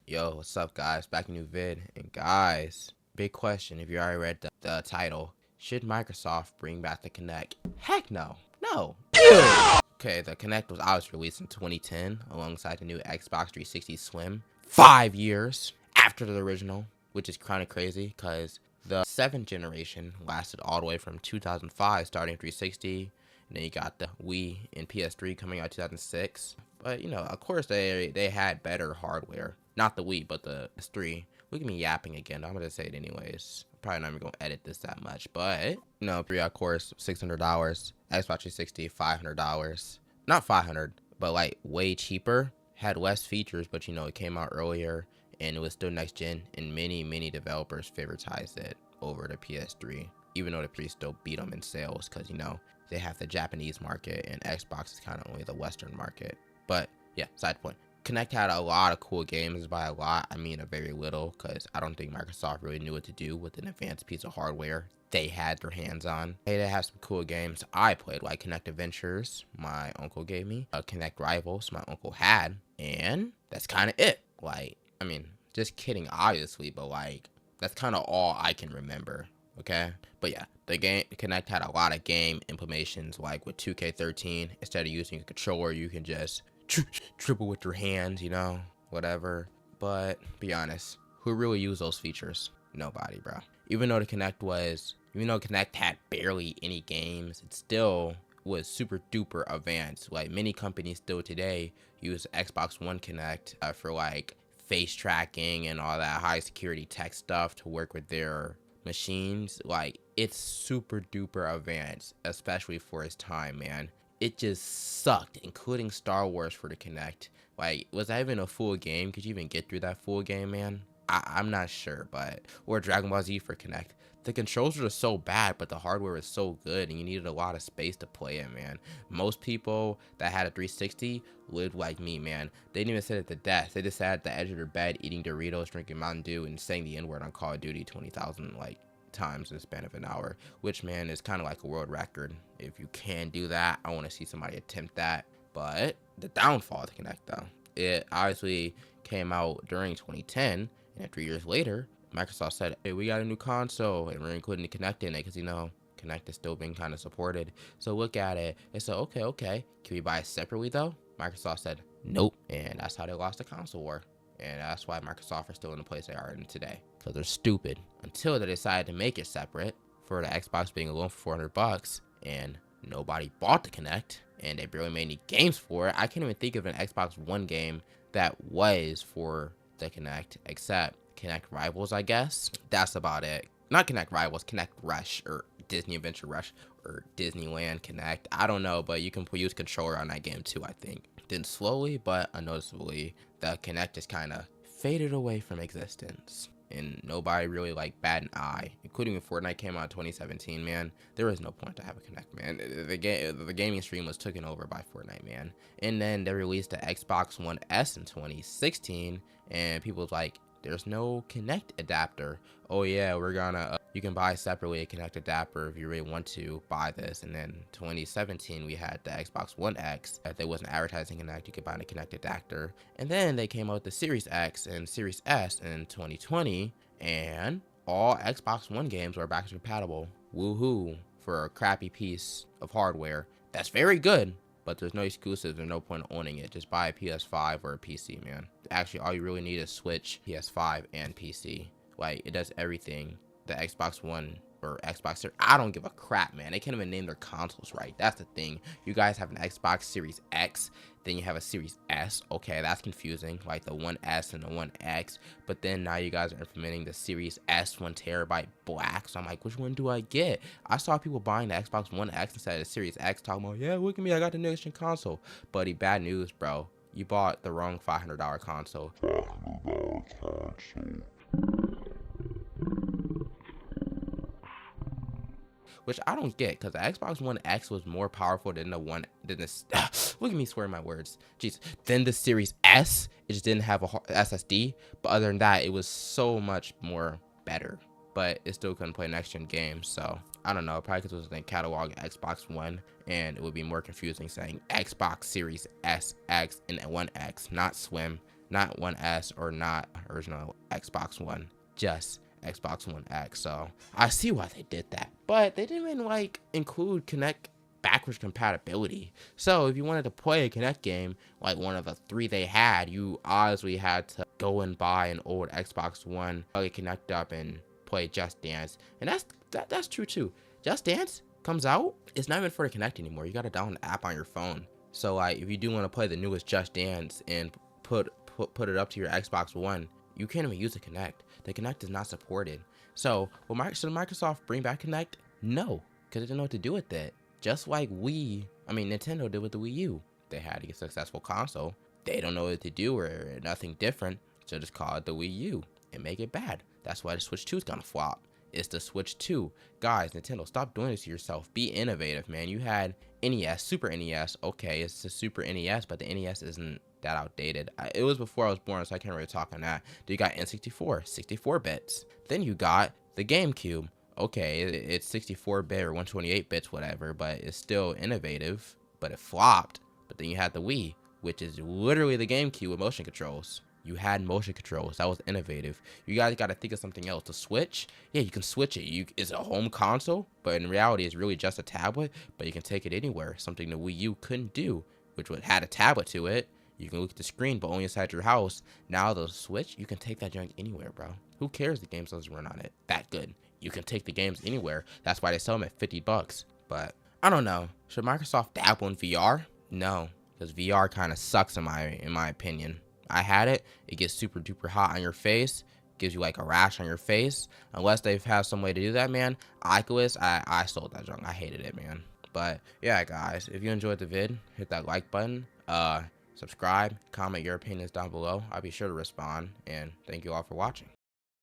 Yo, what's up, guys? Back in a new vid. And guys, big question. If you already read the title, should Microsoft bring back the Kinect? Heck no. No. Ew. Okay, the Kinect was obviously released in 2010 alongside the new Xbox 360 Slim. 5 years after the original, which is kind of crazy because the 7th generation lasted all the way from 2005, starting 360. And then you got the Wii and PS3 coming out 2006. But, of course, they had better hardware. Not the Wii, but the PS3. Look at me yapping again. I'm going to say it anyways. Probably not even going to edit this that much. But, pre of course, $600. Xbox 360, $500. Not 500, but like way cheaper. Had less features, but, it came out earlier. And it was still next gen. And many developers favoritized it over the PS3. Even though the PS still beat them in sales because, they have the Japanese market and Xbox is kind of only the Western market. But yeah, side point. Kinect had a lot of cool games. By a lot, I mean a very little, because I don't think Microsoft really knew what to do with an advanced piece of hardware they had their hands on. Hey, they have some cool games I played, like Kinect Adventures, my uncle gave me. Kinect Rivals, my uncle had. And that's kind of it. Just kidding, obviously, but that's kind of all I can remember. Okay, but yeah, the Kinect had a lot of game implementations, like with 2K13. Instead of using a controller, you can just dribble with your hands, whatever. But be honest, who really used those features? Nobody, bro. Even though Kinect had barely any games, it still was super duper advanced. Like many companies still today use Xbox One Kinect for like face tracking and all that high security tech stuff to work with their machines. Like, it's super duper advanced, especially for its time, man. It just sucked, including Star Wars for the Kinect. Like, was that even a full game? Could you even get through that full game, man? I'm not sure, but or Dragon Ball Z for Kinect. The controls were so bad, but the hardware was so good, and you needed a lot of space to play it, man. Most people that had a 360 lived like me, man. They didn't even sit at the desk. They just sat at the edge of their bed eating Doritos, drinking Mountain Dew, and saying the N-word on Call of Duty 20,000 times in the span of an hour. Which, man, is kind of like a world record. If you can do that, I want to see somebody attempt that. But the downfall of the Kinect, though, it obviously came out during 2010, and 3 years later, Microsoft said, hey, we got a new console, and we're including the Kinect in it because, Kinect is still being kind of supported. So look at it. They said, okay. Can we buy it separately, though? Microsoft said, nope. And that's how they lost the console war. And that's why Microsoft are still in the place they are in today. Because they're stupid. Until they decided to make it separate for the Xbox being alone for $400. And nobody bought the Kinect. And they barely made any games for it. I can't even think of an Xbox One game that was for the Kinect, except Kinect Rivals, I guess. That's about it. Not Kinect Rivals, Kinect Rush, or Disney Adventure Rush, or Disneyland Kinect. I don't know, but you can use controller on that game too, I think. Then slowly but unnoticeably, the Kinect just kind of faded away from existence. And nobody really bat an eye, including when Fortnite came out in 2017, man. There was no point to have a Kinect, man. The gaming stream was taken over by Fortnite, man. And then they released the Xbox One S in 2016, and people was like, there's no Kinect adapter. Oh yeah, we're gonna you can buy separately a Kinect adapter if you really want to buy this. And then 2017 we had the Xbox One X. If they wasn't advertising Kinect, you could buy a Kinect adapter. And then they came out with the Series X and Series S in 2020, and all Xbox One games are backwards compatible. Woohoo, for a crappy piece of hardware that's very good. But there's no exclusives and no point in owning it. Just buy a PS5 or a PC, man. Actually, all you really need is Switch, PS5, and PC. Like, it does everything. The Xbox One or Xbox Series, I don't give a crap, man. They can't even name their consoles right. That's the thing. You guys have an Xbox Series X, then you have a Series S. Okay, that's confusing, like the One S and the One X. But then now you guys are implementing the Series S 1 terabyte black. So I'm like, which one do I get? I saw people buying the Xbox One X instead of the Series X, talking about, yeah, look at me, I got the next gen console. Buddy, bad news, bro. You bought the wrong $500 console. Which I don't get, because the Xbox One X was more powerful than look at me swearing my words. Jeez. Then the Series S, it just didn't have a SSD. But other than that, it was so much more better. But it still couldn't play next gen games. So I don't know. Probably because it was in catalog Xbox One. And it would be more confusing saying Xbox Series S, X, and One X, not Slim. not One S or not original Xbox One, just Xbox One X. So I see why they did that, but they didn't even like include Kinect backwards compatibility. So if you wanted to play a Kinect game, like one of the 3 they had, you obviously had to go and buy an old Xbox One, plug it Kinect up, and play Just Dance. And that's true too. Just Dance comes out, it's not even for the Kinect anymore. You gotta download the app on your phone. So like if you do want to play the newest Just Dance and put it up to your Xbox One, you can't even use the Kinect. The Kinect is not supported. So should Microsoft bring back Kinect? No, because they didn't know what to do with it. Just like Nintendo did with the Wii U. They had a successful console. They don't know what to do or nothing different, so just call it the Wii U and make it bad. That's why the Switch 2 is gonna flop. It's the Switch 2. Guys, Nintendo, stop doing this to yourself. Be innovative, man. You had NES, Super NES. Okay, it's the Super NES, but the NES isn't that outdated. It was before I was born, so I can't really talk on that. Then you got N64, 64 bits. Then you got the GameCube. Okay, it's 64-bit or 128 bits, whatever, but it's still innovative, but it flopped. But then you had the Wii, which is literally the GameCube with motion controls. You had motion controls. That was innovative. You guys got to think of something else. The Switch, yeah, you can switch it. It's a home console, but in reality, it's really just a tablet, but you can take it anywhere, something the Wii U couldn't do, which had a tablet to it. You can look at the screen, but only inside your house. Now the Switch, you can take that junk anywhere, bro. Who cares the games doesn't run on it that good? You can take the games anywhere. That's why they sell them at $50. But I don't know. Should Microsoft dabble in VR? No, because VR kind of sucks in my opinion. I had it. It gets super duper hot on your face. Gives you like a rash on your face. Unless they've had some way to do that, man. Oculus, I sold that junk. I hated it, man. But yeah, guys, if you enjoyed the vid, hit that like button. Subscribe, comment your opinions down below. I'll be sure to respond. And thank you all for watching.